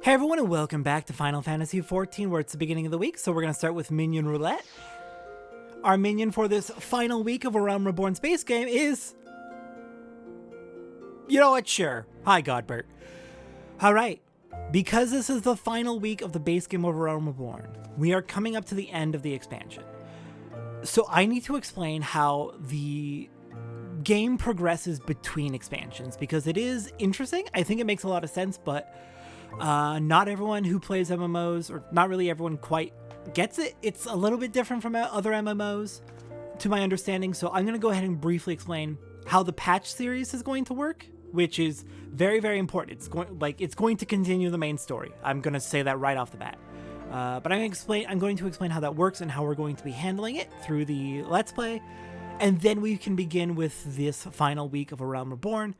Hey everyone, and welcome back to Final Fantasy XIV, where it's the beginning of the week, so we're going to start with Minion Roulette. Our minion for this final week of A Realm Reborn space game is... You know what? Sure. Hi, Godbert. Alright, because this is the final week of the base game of A Realm Reborn, we are coming up to the end of the expansion. So I need to explain how the game progresses between expansions, because it is interesting. I think it makes a lot of sense, but... not everyone who plays MMOs, or not really everyone quite gets it. It's a little bit different from other MMOs, to my understanding. So I'm going to go ahead and briefly explain how the patch series is going to work, which is very, very important. It's going to continue the main story. I'm going to say that right off the bat. But I'm going to explain how that works and how we're going to be handling it through the Let's Play. And then we can begin with this final week of A Realm Reborn.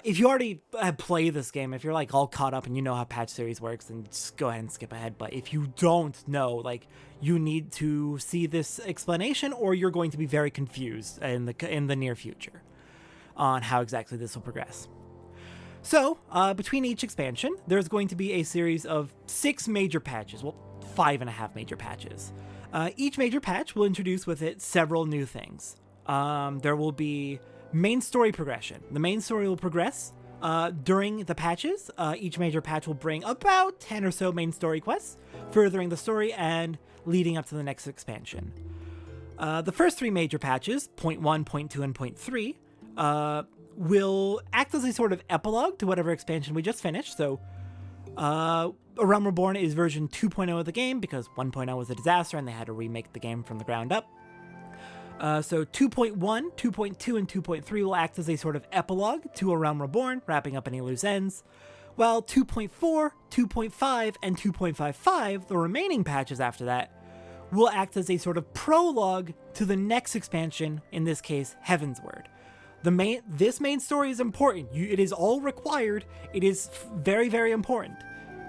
If you already played this game, if you're like all caught up and you know how patch series works, then just go ahead and skip ahead. But if you don't know, like, you need to see this explanation, or you're going to be very confused in the near future on how exactly this will progress. So, between each expansion, there's going to be a series of 6 major patches. Well, 5.5 major patches. Each major patch will introduce with it several new things. There will be main story progression. The main story will progress during the patches. Each major patch will bring about 10 or so main story quests, furthering the story and leading up to the next expansion. The first 3 major patches, point 1, point 2, and point 3, will act as a sort of epilogue to whatever expansion we just finished. So, A Realm Reborn is version 2.0 of the game, because 1.0 was a disaster and they had to remake the game from the ground up. So 2.1, 2.2, and 2.3 will act as a sort of epilogue to A Realm Reborn, wrapping up any loose ends, while 2.4, 2.5, and 2.55, the remaining patches after that, will act as a sort of prologue to the next expansion, in this case, Heavensward. This main story is important. It is all required. It is very, very important.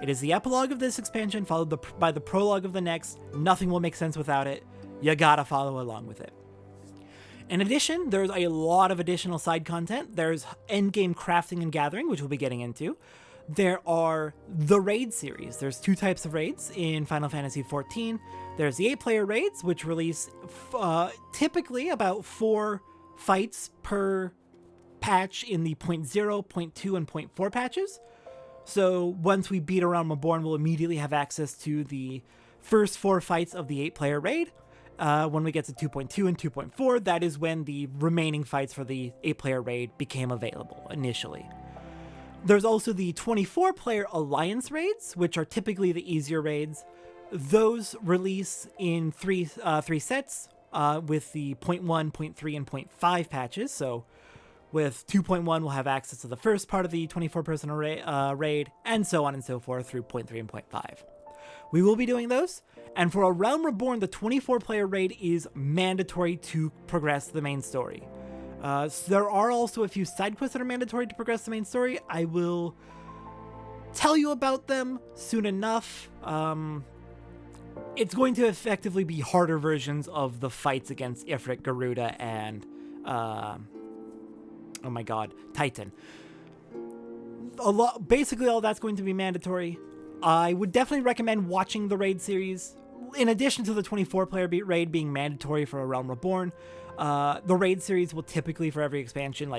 It is the epilogue of this expansion, followed by the prologue of the next. Nothing will make sense without it. You gotta follow along with it. In addition, there's a lot of additional side content. There's endgame crafting and gathering, which we'll be getting into. There are the raid series. There's 2 types of raids in Final Fantasy XIV. There's the 8-player raids, which release typically about 4 fights per patch in the point 0, point 2, and point 4 patches. So once we beat A Realm Reborn, we'll immediately have access to the first 4 fights of the 8-player raid. When we get to 2.2 and 2.4, that is when the remaining fights for the 8-player raid became available initially. There's also the 24-player Alliance raids, which are typically the easier raids. Those release in three sets, with the 0.1, 0.3, and 0.5 patches. So with 2.1, we'll have access to the first part of the 24-person raid, and so on and so forth through 0.3 and 0.5. We will be doing those, and for A Realm Reborn, the 24-player raid is mandatory to progress the main story. So there are also a few side quests that are mandatory to progress the main story. I will tell you about them soon enough. It's going to effectively be harder versions of the fights against Ifrit, Garuda, and Titan. Basically, all that's going to be mandatory. I would definitely recommend watching the raid series. In addition to the 24-player raid being mandatory for A Realm Reborn, the raid series will typically, for every expansion,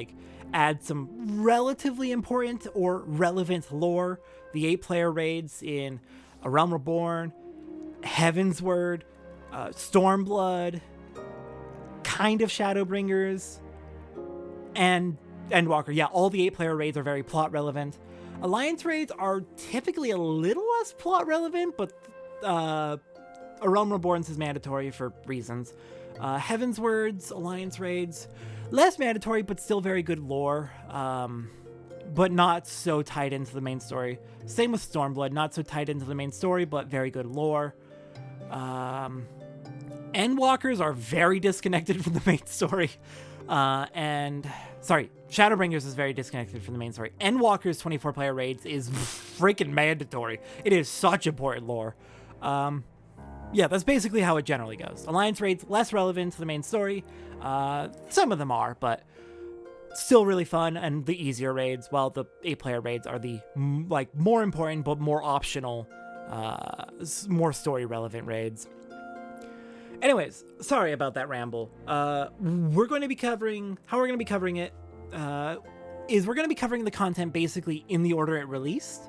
add some relatively important or relevant lore. The 8-player raids in A Realm Reborn, Heavensward, Stormblood, kind of Shadowbringers, and Endwalker. Yeah, all the 8-player raids are very plot relevant. Alliance raids are typically a little less plot relevant, but A Realm Reborn is mandatory for reasons. Heavensward's Alliance raids, less mandatory, but still very good lore, but not so tied into the main story. Same with Stormblood, not so tied into the main story, but very good lore. Endwalkers are very disconnected from the main story. Shadowbringers is very disconnected from the main story. Endwalker's 24-player raids is freaking mandatory. It is such important lore. Yeah, that's basically how it generally goes. Alliance raids, less relevant to the main story. Some of them are, but still really fun and the easier raids, while the 8-player raids are the more important but more optional, more story relevant raids. Anyways, sorry about that ramble. We're going to be covering how we're going to be covering it. We're going to be covering the content basically in the order it released.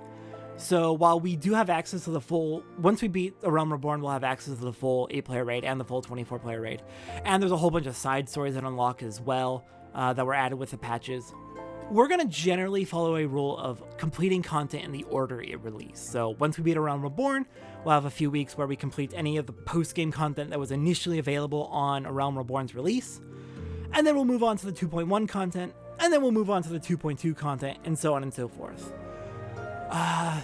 So while we do have access to the full, once we beat A Realm Reborn, we'll have access to the full 8-player raid and the full 24-player raid. And there's a whole bunch of side stories that unlock as well, that were added with the patches. We're going to generally follow a rule of completing content in the order it released. So once we beat A Realm Reborn, we'll have a few weeks where we complete any of the post-game content that was initially available on A Realm Reborn's release. And then we'll move on to the 2.1 content, and then we'll move on to the 2.2 content, and so on and so forth.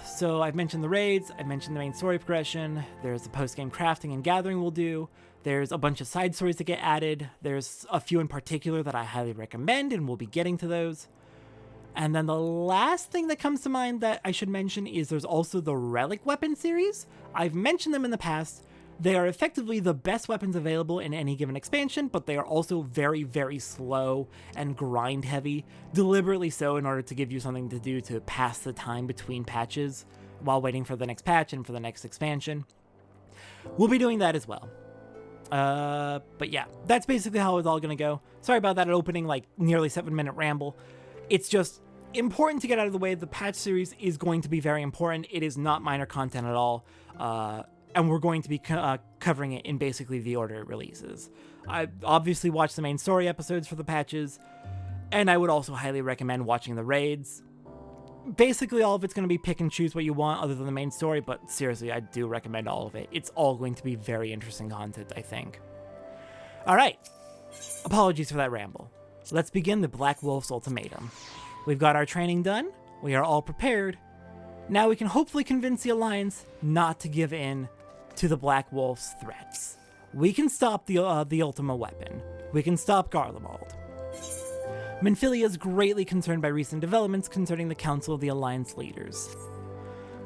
So I've mentioned the raids, I've mentioned the main story progression, there's the post-game crafting and gathering we'll do, there's a bunch of side stories that get added, there's a few in particular that I highly recommend, and we'll be getting to those. And then the last thing that comes to mind that I should mention is there's also the Relic Weapon series. I've mentioned them in the past. They are effectively the best weapons available in any given expansion, but they are also very, very slow and grind heavy, deliberately so in order to give you something to do to pass the time between patches while waiting for the next patch and for the next expansion. We'll be doing that as well. But yeah, that's basically how it's all going to go. Sorry about that opening, nearly 7-minute ramble. It's just important to get out of the way. The patch series is going to be very important. It is not minor content at all. And we're going to be covering it in basically the order it releases. I obviously watched the main story episodes for the patches, and I would also highly recommend watching the raids. Basically, all of it's going to be pick and choose what you want other than the main story, but seriously, I do recommend all of it. It's all going to be very interesting content, I think. Alright, apologies for that ramble. Let's begin the Black Wolf's Ultimatum. We've got our training done, we are all prepared. Now we can hopefully convince the Alliance not to give in to the Black Wolf's threats. We can stop the Ultima weapon. We can stop Garlemald. Minfilia is greatly concerned by recent developments concerning the Council of the Alliance leaders.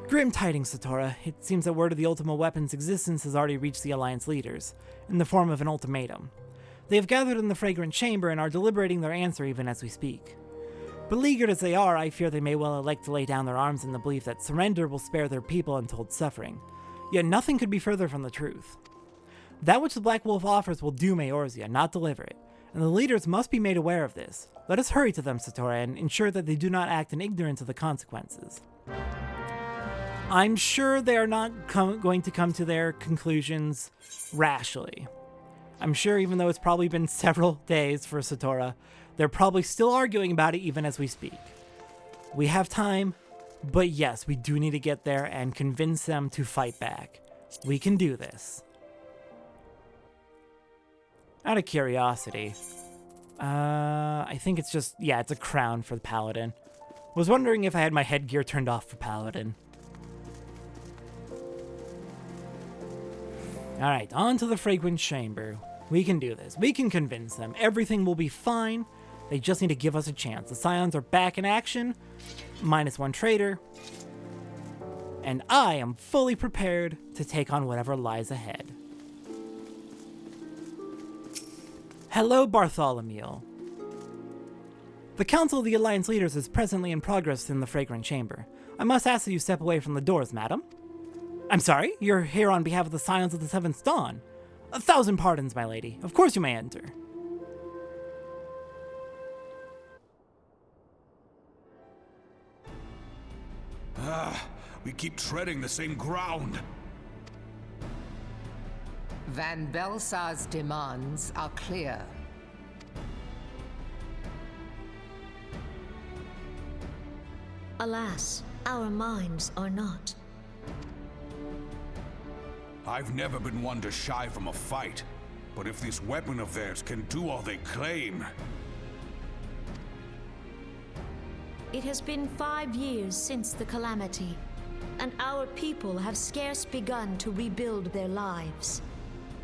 Grim tidings, Satora. It seems that word of the Ultima weapon's existence has already reached the Alliance leaders, in the form of an ultimatum. They have gathered in the Fragrant Chamber and are deliberating their answer even as we speak. Beleaguered as they are, I fear they may well elect to lay down their arms in the belief that surrender will spare their people untold suffering. Yet nothing could be further from the truth. That which the Black Wolf offers will doom Eorzea, not deliver it, and the leaders must be made aware of this. Let us hurry to them, Satora, and ensure that they do not act in ignorance of the consequences. I'm sure they are not going to come to their conclusions rashly. I'm sure even though it's probably been several days for Satora, they're probably still arguing about it even as we speak. We have time, but yes, we do need to get there and convince them to fight back. We can do this. Out of curiosity, I think it's just, yeah, it's a crown for the Paladin. Was wondering if I had my headgear turned off for Paladin. Alright, on to the Fragrant Chamber. We can do this. We can convince them. Everything will be fine. They just need to give us a chance. The Scions are back in action. -1 traitor. And I am fully prepared to take on whatever lies ahead. Hello, Bartholomew. The Council of the Alliance leaders is presently in progress in the Fragrant Chamber. I must ask that you step away from the doors, madam. I'm sorry? You're here on behalf of the Scions of the Seventh Dawn. 1,000 pardons, my lady. Of course you may enter. We keep treading the same ground. Van Belsar's demands are clear. Alas, our minds are not. I've never been one to shy from a fight, but if this weapon of theirs can do all they claim... It has been 5 years since the calamity, and our people have scarce begun to rebuild their lives.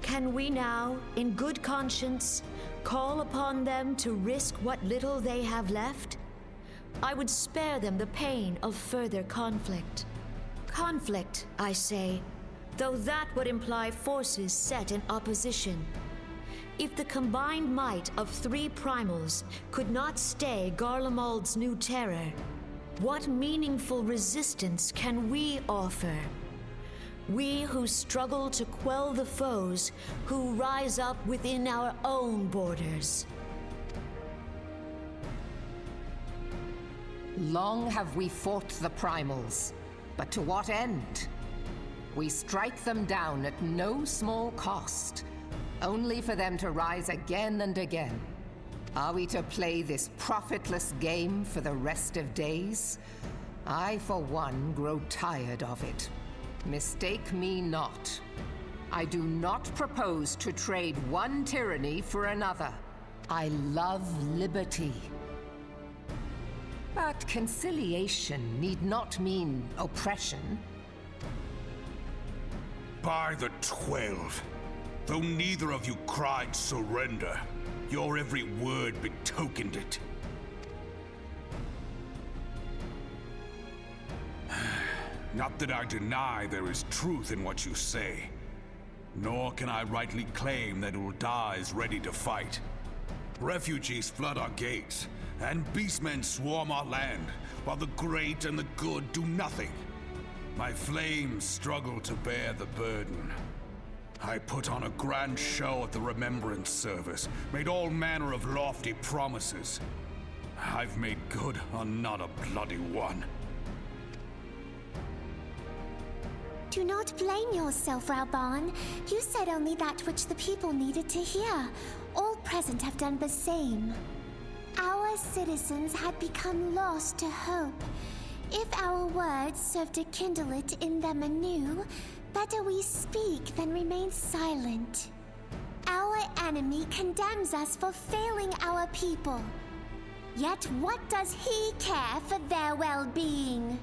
Can we now, in good conscience, call upon them to risk what little they have left? I would spare them the pain of further conflict. Conflict, I say, though that would imply forces set in opposition. If the combined might of 3 primals could not stay Garlemald's new terror, what meaningful resistance can we offer? We who struggle to quell the foes who rise up within our own borders. Long have we fought the primals, but to what end? We strike them down at no small cost, only for them to rise again and again. Are we to play this profitless game for the rest of days? I, for one, grow tired of it. Mistake me not. I do not propose to trade one tyranny for another. I love liberty. But conciliation need not mean oppression. By the 12, though neither of you cried surrender, your every word betokened it. Not that I deny there is truth in what you say, nor can I rightly claim that Ul'dah is ready to fight. Refugees flood our gates, and beastmen swarm our land, while the great and the good do nothing. My flames struggle to bear the burden. I put on a grand show at the Remembrance Service, made all manner of lofty promises. I've made good on not a bloody one. Do not blame yourself, Rauban. You said only that which the people needed to hear. All present have done the same. Our citizens had become lost to hope. If our words serve to kindle it in them anew, better we speak than remain silent. Our enemy condemns us for failing our people. Yet what does he care for their well-being?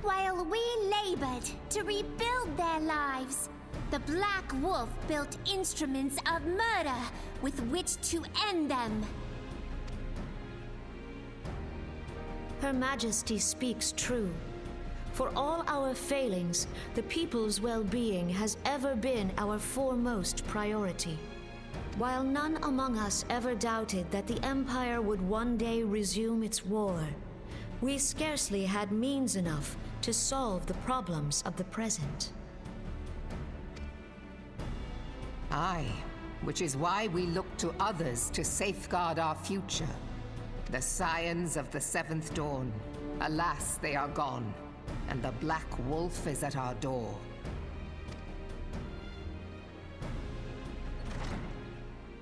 While we labored to rebuild their lives, the Black Wolf built instruments of murder with which to end them. Her Majesty speaks true. For all our failings, the people's well-being has ever been our foremost priority. While none among us ever doubted that the Empire would one day resume its war, we scarcely had means enough to solve the problems of the present. Aye, which is why we look to others to safeguard our future. The scions of the Seventh Dawn. Alas, they are gone, and the Black Wolf is at our door.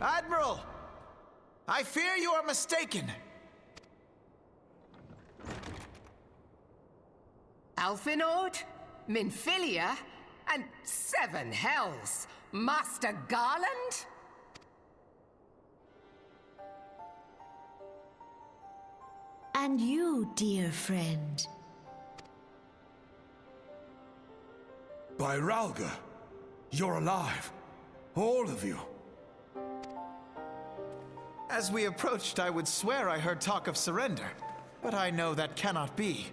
Admiral! I fear you are mistaken. Alphinaud, Minfilia, and 7 hells! Master Garland? And you, dear friend. By Ralga, you're alive. All of you. As we approached, I would swear I heard talk of surrender, but I know that cannot be.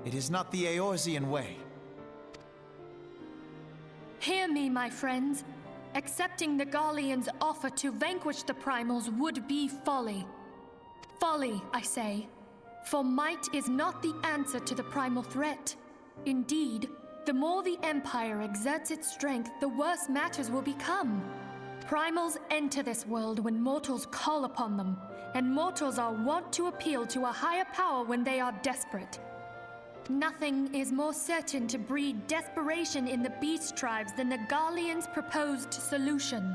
It is not the Eorzean way. Hear me, my friends. Accepting the Garleans' offer to vanquish the Primals would be folly. Folly, I say. For might is not the answer to the primal threat. Indeed, the more the Empire exerts its strength, the worse matters will become. Primals enter this world when mortals call upon them, and mortals are wont to appeal to a higher power when they are desperate. Nothing is more certain to breed desperation in the beast tribes than the Garleans' proposed solution.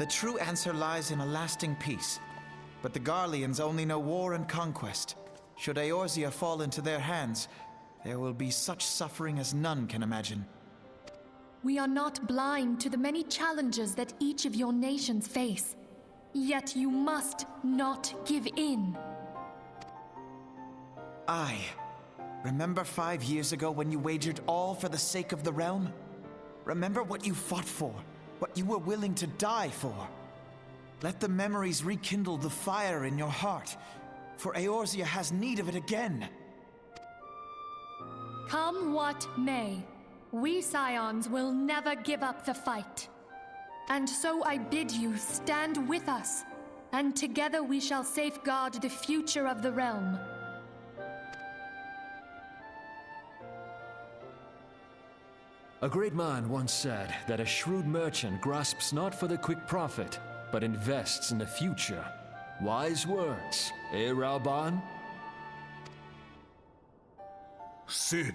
The true answer lies in a lasting peace. But the Garleans only know war and conquest. Should Eorzea fall into their hands, there will be such suffering as none can imagine. We are not blind to the many challenges that each of your nations face. Yet you must not give in. Aye. Remember 5 years ago when you wagered all for the sake of the realm? Remember what you fought for, what you were willing to die for. Let the memories rekindle the fire in your heart, for Eorzea has need of it again. Come what may, we Scions will never give up the fight. And so I bid you stand with us, and together we shall safeguard the future of the realm. A great man once said that a shrewd merchant grasps not for the quick profit, but invests in the future. Wise words, eh, Rauban? Sid,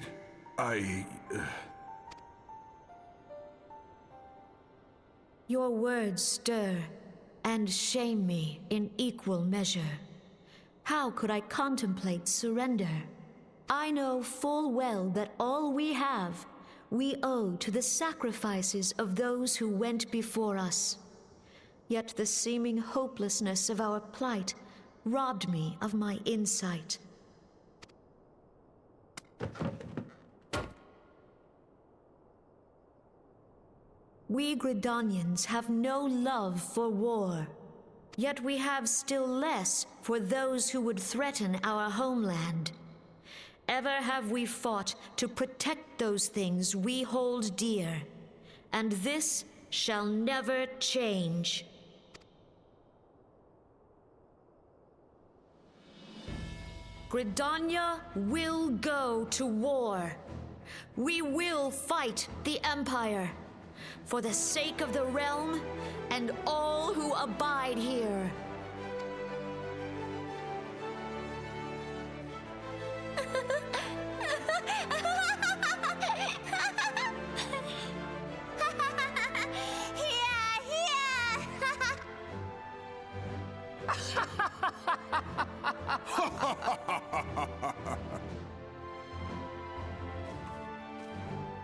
Your words stir and shame me in equal measure. How could I contemplate surrender? I know full well that all we have, we owe to the sacrifices of those who went before us. Yet the seeming hopelessness of our plight robbed me of my insight. We Gridanians have no love for war, yet we have still less for those who would threaten our homeland. Ever have we fought to protect those things we hold dear, and this shall never change. Gridania will go to war. We will fight the Empire for the sake of the realm and all who abide here.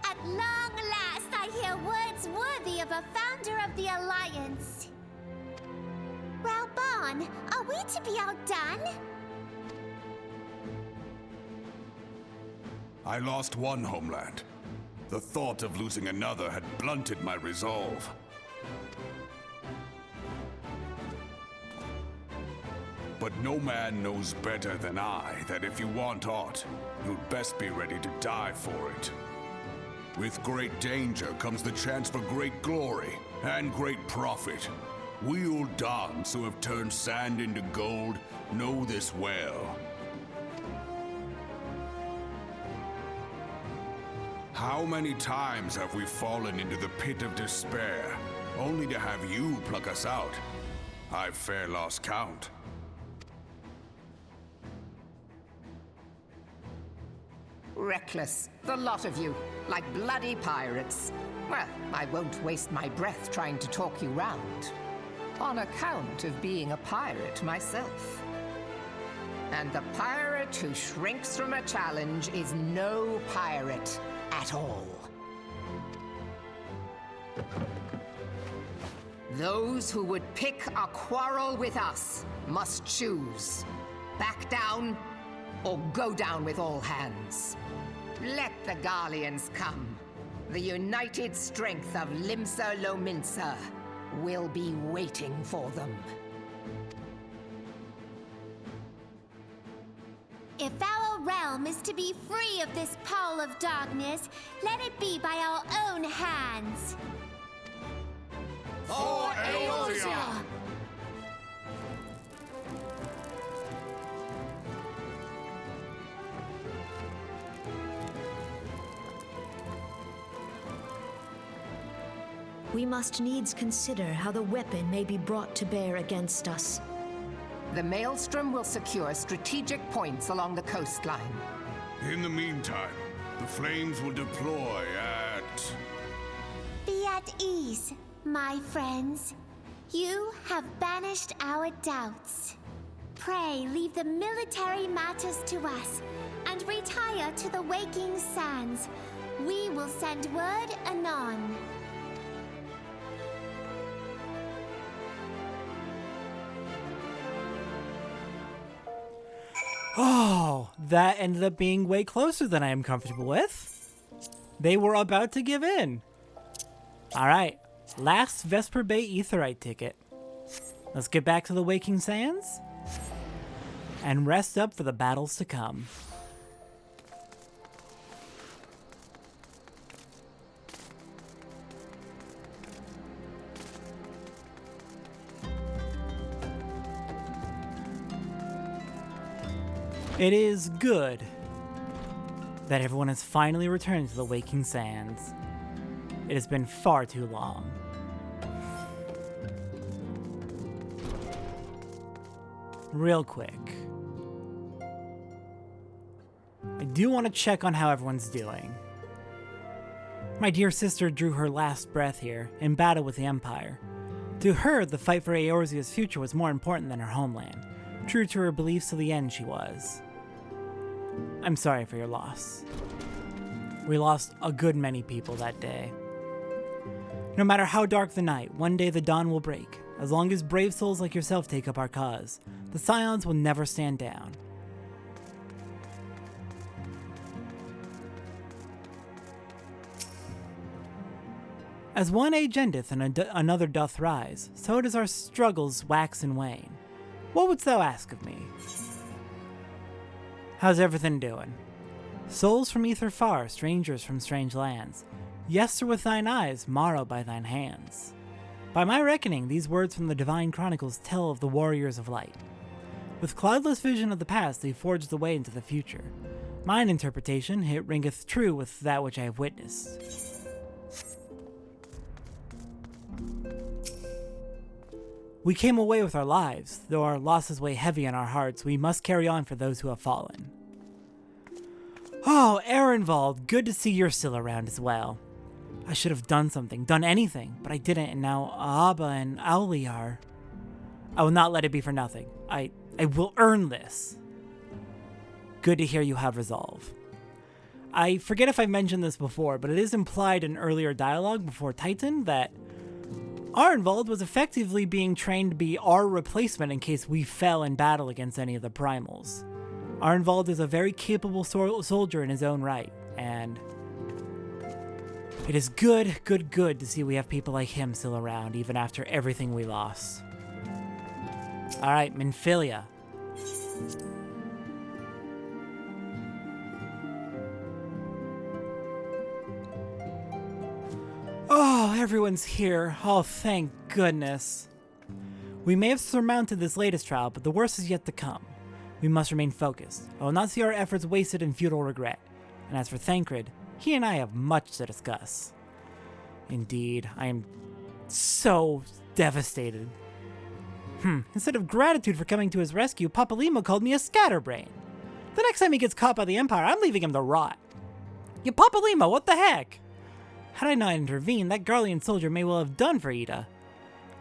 At long last, I hear words worthy of a founder of the Alliance. Rauban, are we to be outdone? I lost one homeland. The thought of losing another had blunted my resolve. But no man knows better than I that if you want aught, you'd best be ready to die for it. With great danger comes the chance for great glory and great profit. We Uldans who have turned sand into gold know this well. How many times have we fallen into the pit of despair, only to have you pluck us out? I've fair lost count. Reckless, the lot of you, like bloody pirates. Well, I won't waste my breath trying to talk you round, on account of being a pirate myself. And the pirate who shrinks from a challenge is no pirate at all. Those who would pick a quarrel with us must choose. Back down, or go down with all hands. Let the Garleans come. The united strength of Limsa Lominsa will be waiting for them. If our realm is to be free of this pall of darkness, let it be by our own hands. For Eorzean! We must needs consider how the weapon may be brought to bear against us. The Maelstrom will secure strategic points along the coastline. In the meantime, the flames will deploy at... Be at ease, my friends. You have banished our doubts. Pray leave the military matters to us, and retire to the waking sands. We will send word anon. Oh, that ended up being way closer than I am comfortable with. They were about to give in. Alright, last Vesper Bay Aetheryte ticket. Let's get back to the Waking Sands and rest up for the battles to come. It is good that everyone has finally returned to the Waking Sands. It has been far too long. Real quick, I do want to check on how everyone's doing. My dear sister drew her last breath here, in battle with the Empire. To her, the fight for Eorzea's future was more important than her homeland. True to her beliefs to the end, she was. I'm sorry for your loss. We lost a good many people that day. No matter how dark the night, one day the dawn will break. As long as brave souls like yourself take up our cause, the Scions will never stand down. As one age endeth and another doth rise, so does our struggles wax and wane. What wouldst thou ask of me? How's everything doing? Souls from ether far, strangers from strange lands. Yester with thine eyes, morrow by thine hands. By my reckoning, these words from the Divine Chronicles tell of the warriors of light. With cloudless vision of the past, they forged the way into the future. Mine interpretation, it ringeth true with that which I have witnessed. We came away with our lives, though our losses weigh heavy on our hearts, we must carry on for those who have fallen. Oh, Ehrenwald, good to see you're still around as well. I should have done something, done anything, but I didn't, and now Abba and Auli are... I will not let it be for nothing. I will earn this. Good to hear you have resolve. I forget if I mentioned this before, but it is implied in earlier dialogue before Titan that Ehrenwald was effectively being trained to be our replacement in case we fell in battle against any of the primals. Ehrenwald is a very capable soldier in his own right, and it is good to see we have people like him still around, even after everything we lost. Alright, Minfilia. Oh, everyone's here. Oh, thank goodness. We may have surmounted this latest trial, but the worst is yet to come. We must remain focused. I will not see our efforts wasted in futile regret. And as for Thancred, he and I have much to discuss. Indeed, I am so devastated. Instead of gratitude for coming to his rescue, Papalimo called me a scatterbrain. The next time he gets caught by the Empire, I'm leaving him to rot. You Papalimo, what the heck? Had I not intervened, that Garlean soldier may well have done for Ida.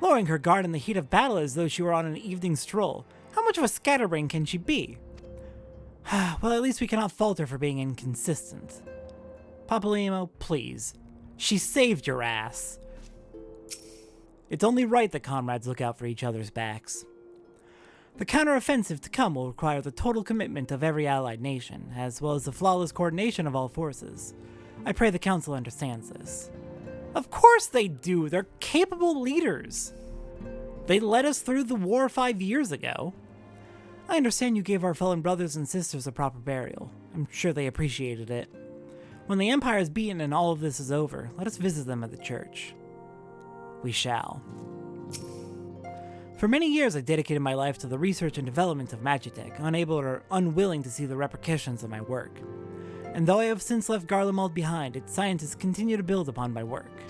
Lowering her guard in the heat of battle as though she were on an evening stroll. How much of a scatterbrain can she be? Well, at least we cannot fault her for being inconsistent. Papalimo, please. She saved your ass. It's only right that comrades look out for each other's backs. The counteroffensive to come will require the total commitment of every allied nation, as well as the flawless coordination of all forces. I pray the Council understands this. Of course they do! They're capable leaders! They led us through the war 5 years ago. I understand you gave our fallen brothers and sisters a proper burial. I'm sure they appreciated it. When the Empire is beaten and all of this is over, let us visit them at the church. We shall. For many years I dedicated my life to the research and development of Magitech, unable or unwilling to see the repercussions of my work. And though I have since left Garlemald behind, its scientists continue to build upon my work.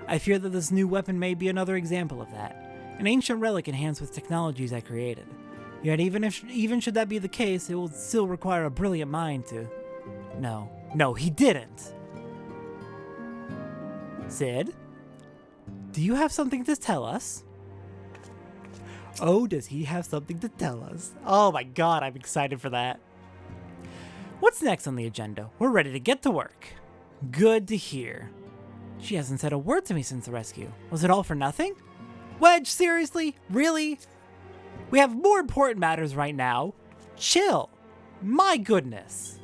I fear that this new weapon may be another example of that, an ancient relic enhanced with technologies I created. Yet even should that be the case, it will still require a brilliant mind to... No, he didn't! Sid? Do you have something to tell us? Oh, does he have something to tell us? Oh my god, I'm excited for that. What's next on the agenda? We're ready to get to work. Good to hear. She hasn't said a word to me since the rescue. Was it all for nothing? Wedge, seriously? Really? We have more important matters right now. Chill. My goodness.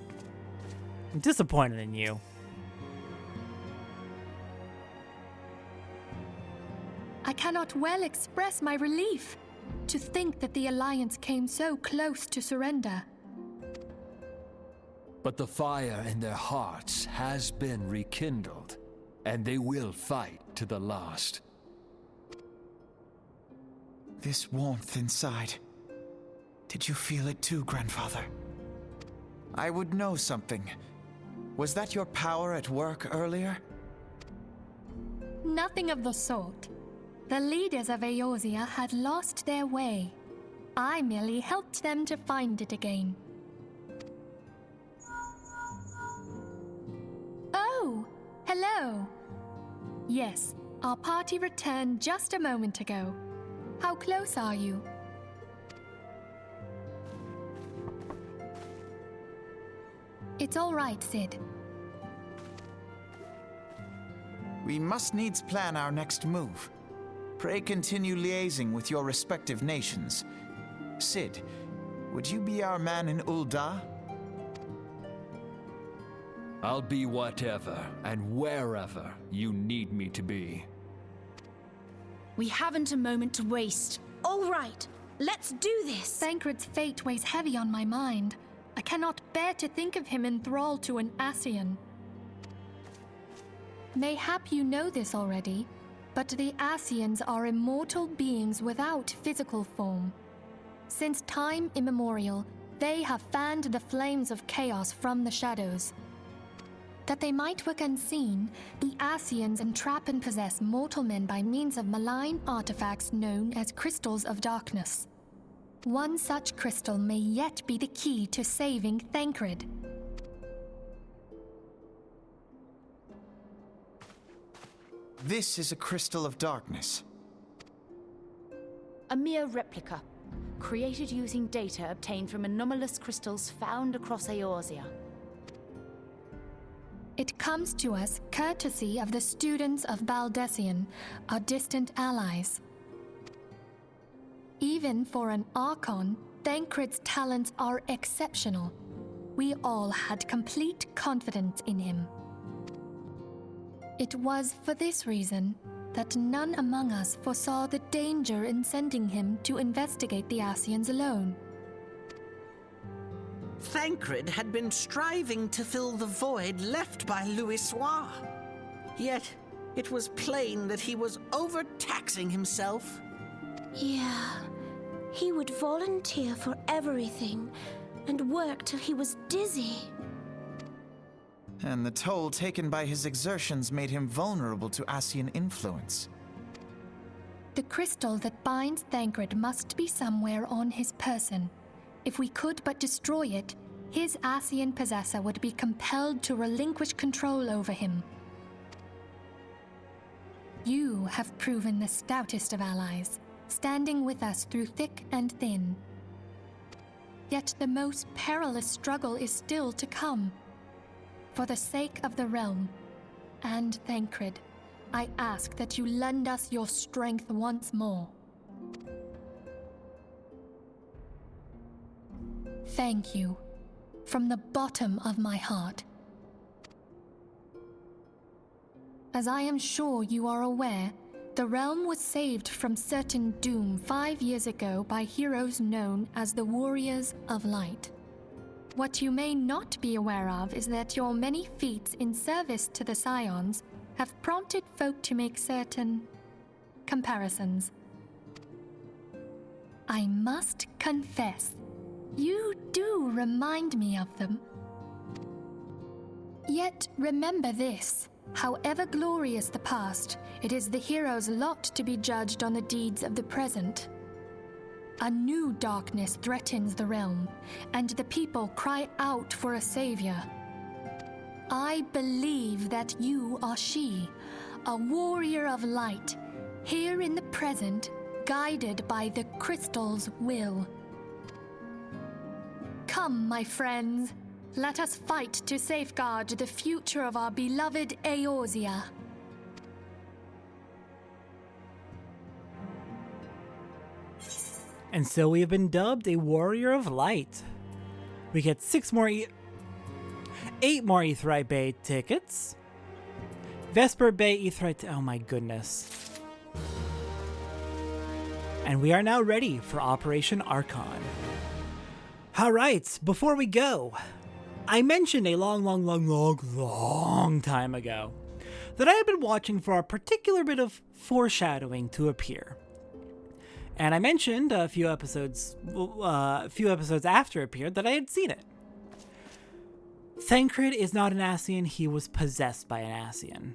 I'm disappointed in you. I cannot well express my relief to think that the Alliance came so close to surrender. But the fire in their hearts has been rekindled, and they will fight to the last. This warmth inside. Did you feel it too, Grandfather? I would know something. Was that your power at work earlier? Nothing of the sort. The leaders of Eorzea had lost their way. I merely helped them to find it again. Oh, hello. Yes, our party returned just a moment ago. How close are you? It's all right, Sid. We must needs plan our next move. Pray continue liaising with your respective nations. Sid, would you be our man in Ul'dah? I'll be whatever and wherever you need me to be. We haven't a moment to waste. All right, let's do this! Thancred's fate weighs heavy on my mind. I cannot bear to think of him in thrall to an Ascian. Mayhap you know this already, but the Ascians are immortal beings without physical form. Since time immemorial, they have fanned the flames of chaos from the shadows. That they might work unseen, the Ascians entrap and possess mortal men by means of malign artifacts known as crystals of darkness. One such crystal may yet be the key to saving Thancred. This is a crystal of darkness. A mere replica, created using data obtained from anomalous crystals found across Eorzea. It comes to us courtesy of the students of Baldessian, our distant allies. Even for an Archon, Thancred's talents are exceptional. We all had complete confidence in him. It was for this reason that none among us foresaw the danger in sending him to investigate the Ascians alone. Thancred had been striving to fill the void left by Louisoix. Yet, it was plain that he was overtaxing himself. Yeah, he would volunteer for everything and work till he was dizzy. And the toll taken by his exertions made him vulnerable to Ascian influence. The crystal that binds Thancred must be somewhere on his person. If we could but destroy it, his Ascian possessor would be compelled to relinquish control over him. You have proven the stoutest of allies, standing with us through thick and thin. Yet the most perilous struggle is still to come. For the sake of the realm, and Thancred, I ask that you lend us your strength once more. Thank you, from the bottom of my heart. As I am sure you are aware, the realm was saved from certain doom 5 years ago by heroes known as the Warriors of Light. What you may not be aware of is that your many feats in service to the Scions have prompted folk to make certain comparisons. I must confess, you do remind me of them. Yet remember this, however glorious the past, it is the hero's lot to be judged on the deeds of the present. A new darkness threatens the realm, and the people cry out for a savior. I believe that you are she, a warrior of light, here in the present, guided by the crystal's will. Come, my friends, let us fight to safeguard the future of our beloved Eorzea. And so we have been dubbed a Warrior of Light. We get 8 more Aetheryte Bay tickets. Vesper Bay Aetheryte, oh my goodness. And we are now ready for Operation Archon. Alright, before we go, I mentioned a long time ago that I had been watching for a particular bit of foreshadowing to appear. And I mentioned a few episodes after it appeared that I had seen it. Thancred is not an Ascian, he was possessed by an Ascian.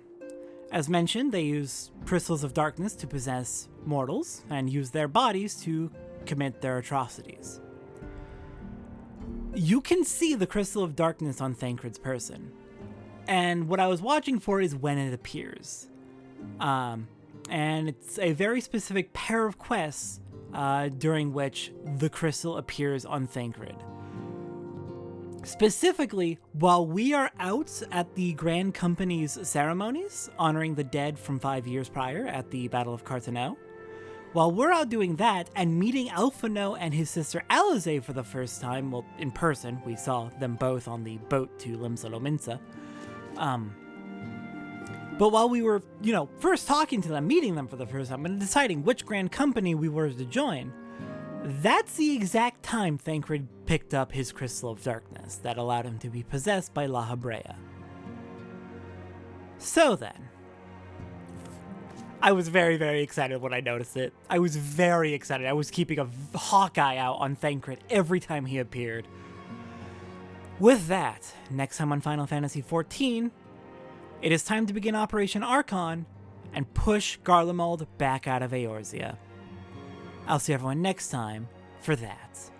As mentioned, they use crystals of darkness to possess mortals and use their bodies to commit their atrocities. You can see the crystal of darkness on Thancred's person, and what I was watching for is when it appears. And it's a very specific pair of quests during which the crystal appears on Thancred. Specifically, while we are out at the Grand Company's ceremonies, honoring the dead from 5 years prior at the Battle of Carteneau, while we're out doing that and meeting Alphino and his sister Alize for the first time, well, in person, we saw them both on the boat to Limsa-Lominsa. But while we were, first talking to them, meeting them for the first time, and deciding which Grand Company we were to join, that's the exact time Thancred picked up his Crystal of Darkness that allowed him to be possessed by La Habrea. So then, I was very, very excited when I noticed it. I was very excited. I was keeping a hawk eye out on Thancred every time he appeared. With that, next time on Final Fantasy XIV, it is time to begin Operation Archon and push Garlemald back out of Eorzea. I'll see everyone next time for that.